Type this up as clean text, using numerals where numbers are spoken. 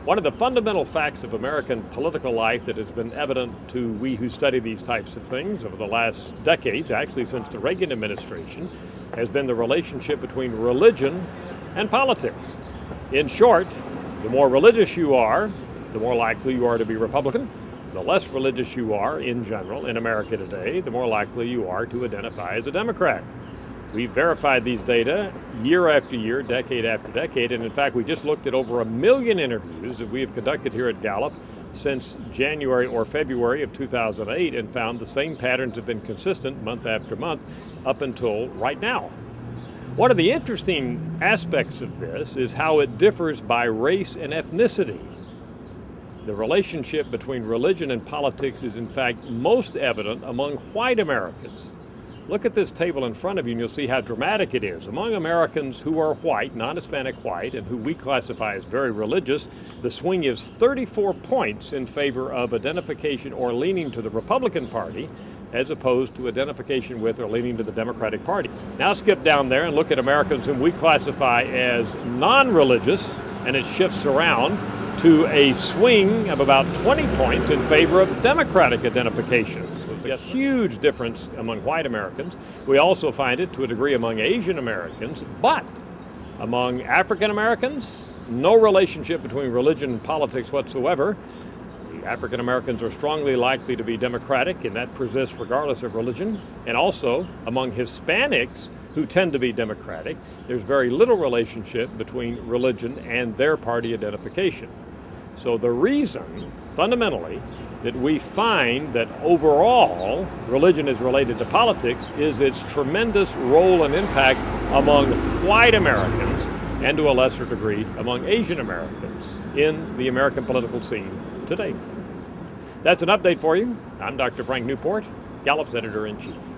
One of the fundamental facts of American political life that has been evident to we who study these types of things over the last decades, actually since the Reagan administration, has been the relationship between religion and politics. In short, the more religious you are, the more likely you are to be Republican. The less religious you are, in general, in America today, the more likely you are to identify as a Democrat. We've verified these data year after year, decade after decade, and in fact, we just looked at over 1 million interviews that we have conducted here at Gallup since January or February of 2008 and found the same patterns have been consistent month after month up until right now. One of the interesting aspects of this is how it differs by race and ethnicity. The relationship between religion and politics is in fact most evident among white Americans. Look at this table in front of you and you'll see how dramatic it is. Among Americans who are white, non-Hispanic white, and who we classify as very religious, the swing is 34 points in favor of identification or leaning to the Republican Party as opposed to identification with or leaning to the Democratic Party. Now skip down there and look at Americans whom we classify as non-religious, and it shifts around to a swing of about 20 points in favor of Democratic identification. It's a huge difference among white Americans. We also find it to a degree among Asian Americans, but among African Americans, no relationship between religion and politics whatsoever. The African Americans are strongly likely to be Democratic, and that persists regardless of religion. And also among Hispanics, who tend to be Democratic, there's very little relationship between religion and their party identification. So the reason, fundamentally, that we find that overall religion is related to politics is its tremendous role and impact among white Americans and to a lesser degree among Asian Americans in the American political scene today. That's an update for you. I'm Dr. Frank Newport, Gallup's Editor-in-Chief.